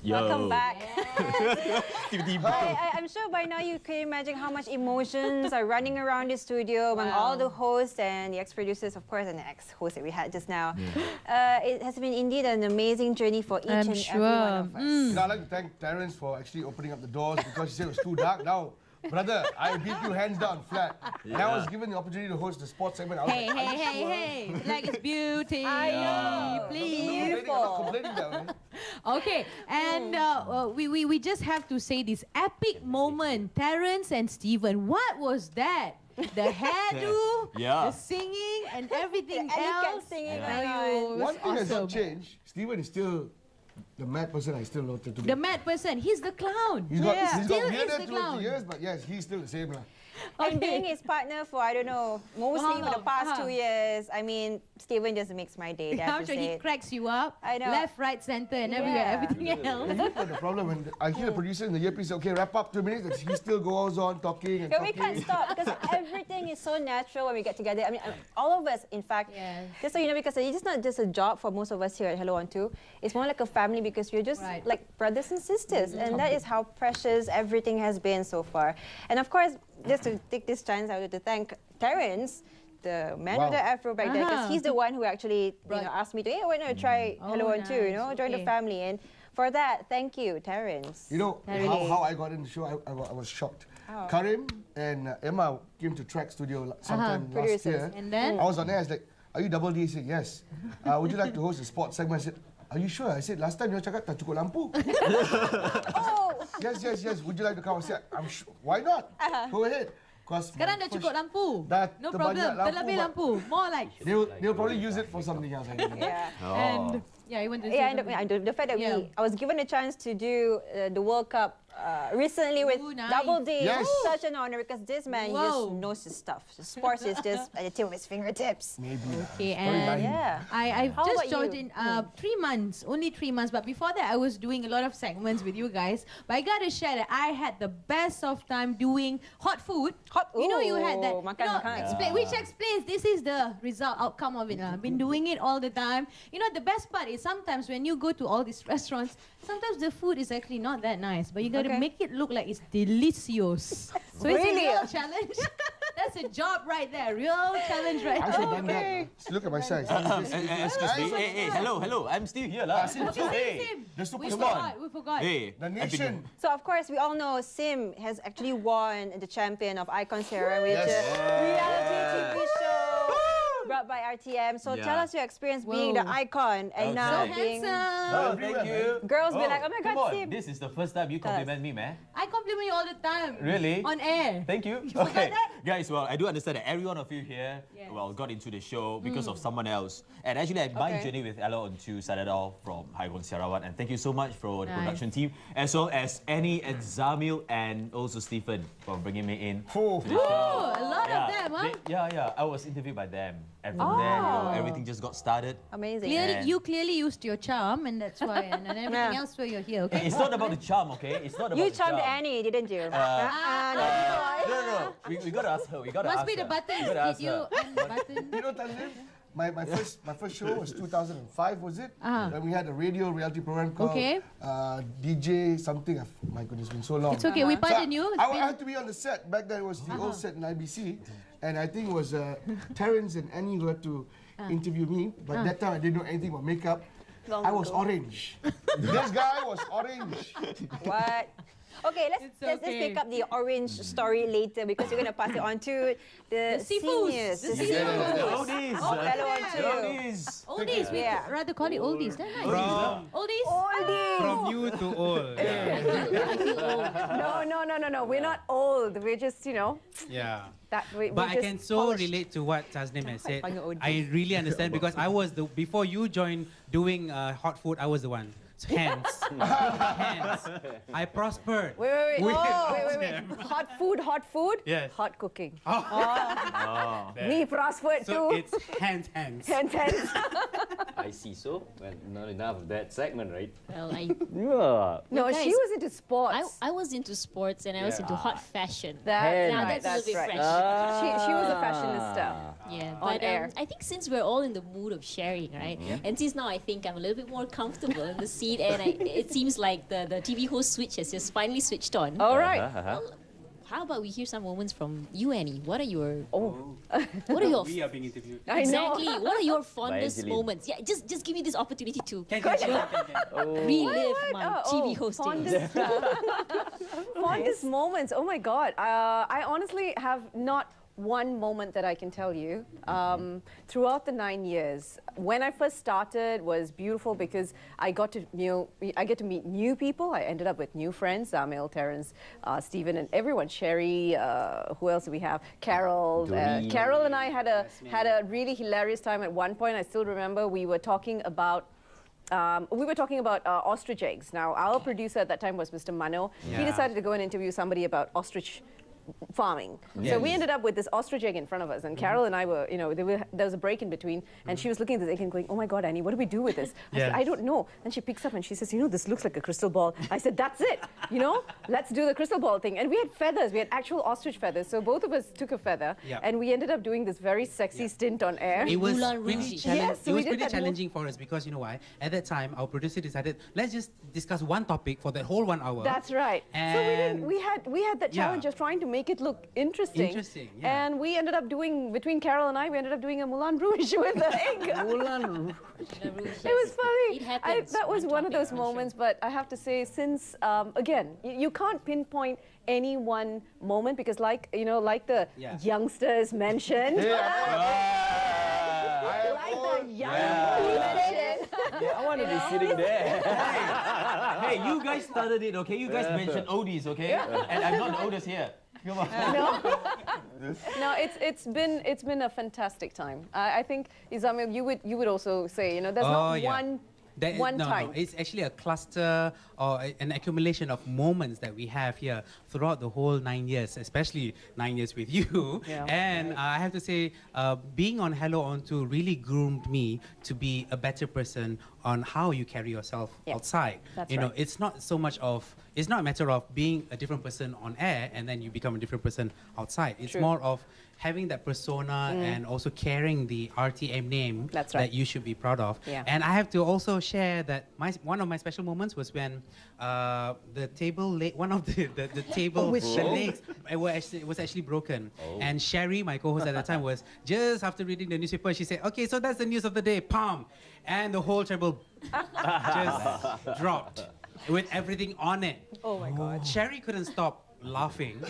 Welcome back. I'm sure by now you can imagine how much emotions are running around the studio among all the hosts and the ex-producers, of course, and the ex-host that we had just now. It has been indeed an amazing journey for each and every one of us. You know, I'd like to thank Terence for actually opening up the doors because he said it was too dark. Now, brother, I beat you hands down flat. And I was given the opportunity to host the sports segment. I was Hey. Like it's beauty. I know. Please. Beautiful. I'm not complaining that way. Okay, and we just have to say this epic moment. Terence and Stephen, what was that? The hairdo, the singing, and everything else. Singing. One thing has not changed. Stephen is still the mad person I still noted to be. The mad person, he's the clown. He's got Still is weirder the throughout clown. the years, but yes, he's still the same. And being his partner for, I don't know, mostly for the past 2 years, I mean, Stephen just makes my day. How sure he cracks you up, I know. left, right, center, and everywhere, everything else. But the problem when I hear the producer in the earpiece say, okay, wrap up 2 minutes, he still goes on talking and But talking. we can't stop because everything is so natural when we get together. I mean, all of us, in fact, just so you know, because it's not just a job for most of us here at Hello On 2. It's more like a family because we're just like brothers and sisters. And that is how precious everything has been so far. And of course, just to take this chance, I would like to thank Terence, the man with the afro back then, because he's the one who actually asked me to, hey, why not try Hello On 2, join the family. And for that, thank you, Terence. You know how I got in the show? I was shocked. Karim and Emma came to Track Studio sometime last year. And then? I was on there, I was like, are you Double D? He said, yes. Would you like to host a sports segment? I said, are you sure? I said, last time you cakap tak cukup lampu. Yes. Would you like to come? I said, I'm sure. Why not? Go ahead. Sekarang dah cukup lampu. No problem. Terlebih lampu. More like. They'll probably use it for something else. And you want to say and the fact that I was given a chance to do the World Cup recently with Double D. Yes. Such an honor because this man he just knows his stuff. The sports is just at the tip of his fingertips. Maybe. Okay, and I've How just about joined in 3 months, only 3 months. But before that, I was doing a lot of segments with you guys. But I gotta share that I had the best of time doing hot food. You know, you had that. Which explains this is the outcome of it. I've been doing it all the time. You know, the best part is sometimes when you go to all these restaurants, sometimes the food is actually not that nice, but you got to make it look like it's delicious. So it's a real challenge. That's a job right there, real challenge right there. I should have done that. Look at my size. Excuse me. Hey, hello. I'm still here, lah. The We superstar. forgot. Hey, The nation. So of course we all know Sim has actually won the champion of Icon Sarah, which is a reality TV show brought by RTM. So tell us your experience being the icon and now being thank you. girls be like, oh my God, Sim. This is the first time you compliment me, man. I compliment you all the time. Really? On air. Thank you. forgot that? Guys, well, I do understand that every one of you here, got into the show because of someone else. And actually, my journey with Hello On 2 started off from Haigon Sarawak. And thank you so much for the production team, as well as Annie and Zamil and also Stephen for bringing me in to the show. A lot of them, huh? I was interviewed by them. And from there, everything just got started. Amazing. You clearly used your charm, and that's why, and everything else why you're here, okay? It's not about the charm, okay? It's not about You the charmed charm. Annie, didn't you? No. We gotta ask her. Must be the buttons. Did you unbutton? You know, Tanzim, my first show was 2005, was it? When we had a reality program called DJ something. My goodness, it's been so long. It's okay, we pardon you. I had to be on the set. Back then it was the old set in IBC. And I think it was Terence and Annie who had to interview me. But that time I didn't know anything about makeup. I was orange. This guy was orange. What? Okay, let's pick up the orange story later because we're going to pass it on to the seniors. The oldies. Hello On 2. Oldies, we rather call it oldies. They're nice. Oldies? From new to old. No. We're not old. We're just, Yeah. But I can so relate to what Tasnim has said. I really understand because I was before you joined doing hot food, I was the one. Hence. I prospered. Wait. Hot food? Yes. Hot cooking. Oh. We prospered so too. it's hands. Hands. I see so. Well, not enough of that segment, right? Well, No, guys, she was into sports. I was into sports and I was into hot fashion. That's now right. that's a little bit fresh. She was a fashionista. Yeah, on but air. I think since we're all in the mood of sharing, right? And since now I think I'm a little bit more comfortable in the scene seat, and it seems like the TV host switch has just finally switched on. All right. Well, how about we hear some moments from you, Annie? What are your what are your We are being interviewed. exactly? What are your fondest moments? Yeah, just give me this opportunity to Can. relive my TV hosting. Fondest moments. Oh my God. I honestly have not one moment that I can tell you. Throughout the 9 years, when I first started was beautiful because I get to meet new people. I ended up with new friends, Zamil, Terence, Stephen, and everyone. Sherry, who else do we have? Carol. Carol and I had a really hilarious time at one point. I still remember we were talking about ostrich eggs. Now, our producer at that time was Mr. Mano. He decided to go and interview somebody about ostrich farming. So we ended up with this ostrich egg in front of us, and Carol and I were, there was a break in between, and she was looking at this egg and going, oh my God, Annie, what do we do with this? I said, I don't know. And she picks up and she says, this looks like a crystal ball. I said, that's it, let's do the crystal ball thing. And we had feathers, we had actual ostrich feathers. So both of us took a feather, and we ended up doing this very sexy stint on air. It was pretty challenging for us because, you know why? At that time, our producer decided, let's just discuss one topic for that whole 1 hour. That's right. And so we had that challenge of trying to make it look interesting. And we ended up doing, between Carol and I, we ended up doing a Moulin Rouge with the egg. Moulin Rouge. It was funny. It happens. That was one of those moments, but I have to say, since, again, you can't pinpoint any one moment because like the youngsters mentioned. I want to be sitting there. Hey, you guys started it, okay? You guys mentioned oldies, okay? And I'm not the oldest here. Come on. No, it's been a fantastic time. I think, Zamil, you would also say, there's not one time. No, it's actually a cluster or an accumulation of moments that we have here throughout the whole 9 years, especially 9 years with you. And I have to say, being on Hello On 2 really groomed me to be a better person on how you carry yourself outside. It's not so much of, it's not a matter of being a different person on air and then you become a different person outside. It's more of having that persona and also carrying the RTM name that you should be proud of. And I have to also share that one of my special moments was when the table, one of the table, the legs, it was actually broken. And Sherry, my co-host at that time, was just after reading the newspaper, she said, okay, so that's the news of the day, palm. And the whole table just dropped with everything on it. Oh my God. Sherry couldn't stop laughing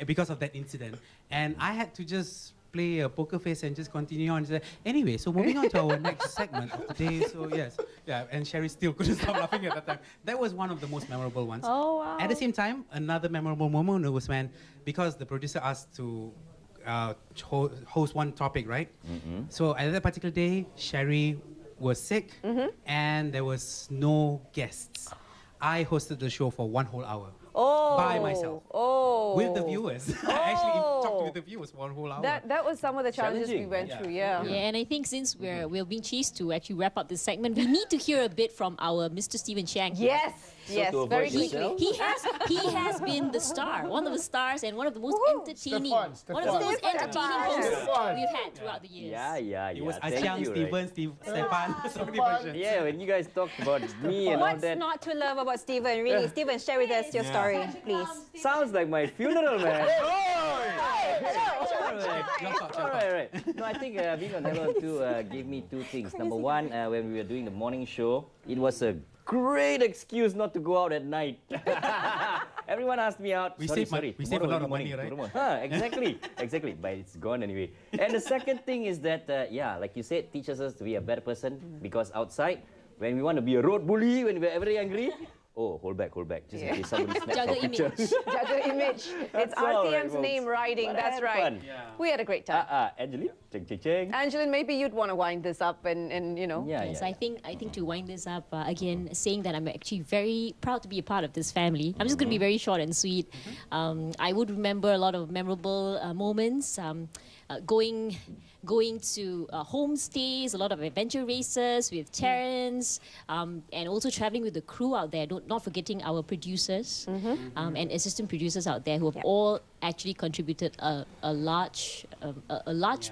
because of that incident. And I had to just play a poker face and just continue on. Anyway, so moving on to our next segment of the day. So yes, and Sherry still couldn't stop laughing at that time. That was one of the most memorable ones. Oh, wow. At the same time, another memorable moment was when, because the producer asked to host one topic, right? So at that particular day, Sherry was sick and there was no guests. I hosted the show for 1 whole hour. By myself. With the viewers. I actually talked with the viewers for 1 whole hour. That was some of the challenges we went through, and I think since we're being chased to actually wrap up this segment, we need to hear a bit from our Mr. Stephen Chiang. Yes, very quickly. He has been the star, one of the stars and one of the most entertaining, hosts we've had throughout the years. It was Asyang, Stefan, so many versions. Yeah, when you guys talked about me and all that. What's not to love about Stephen? Really, Stephen, share with us your story, please. Sounds like my funeral, man. Right. No, I think being on Hello 2 gave me 2 things. Number one, when we were doing the morning show, it was a great excuse not to go out at night. Everyone asked me out. We save a lot of money, right? Exactly. But it's gone anyway. And the second thing is that, like you said, teaches us to be a better person because outside, when we want to be a road bully, when we're very angry, hold back, just in case somebody snaps our picture. Jaga image. It's RTM's name riding, that's right. We had a great time. Angeline, cheng. Angeline, maybe you'd want to wind this up and Yes, I think to wind this up, again, saying that I'm actually very proud to be a part of this family. I'm just going to be very short and sweet. I would remember a lot of memorable moments. Going to homestays, a lot of adventure races with Terence, and also traveling with the crew out there, not forgetting our producers and assistant producers out there who have all actually contributed a large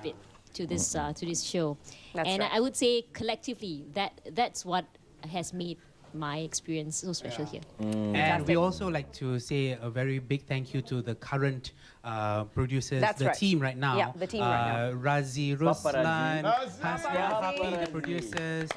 bit to this show. I would say collectively that's what has made my experience so special here. And we also like to say a very big thank you to the current producers, team right now. Yeah, the team right now. Razi, Ruslan, Hasna, the producers,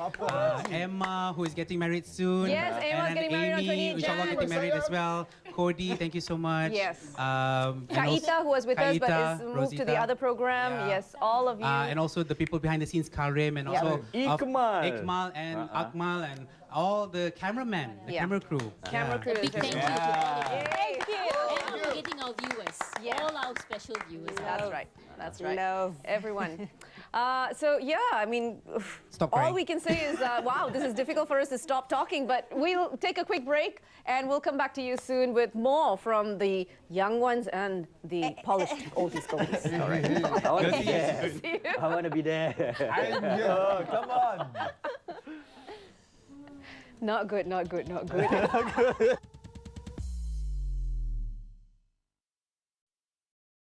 Emma, who is getting married soon. Yes, Emma's getting married on 28 inshallah getting married as well. Cody, thank you so much. Yes. Kaita, who was with us but is moved to the other program. Yeah. Yes, all of you. And also the people behind the scenes, Karim, and also Ikmal and Akmal, and all the cameramen, the camera crew. Camera crew. A big thank you to all of you. Thank you. And not forgetting our viewers. All our special viewers. That's right. That's right. Love. Everyone. So yeah, I mean, all we can say is, wow, this is difficult for us to stop talking, but we'll take a quick break and we'll come back to you soon with more from the young ones and the polished oldies goldies. All right. I want to be there. I want to be there. Oh, come on. Not good, not good, not good.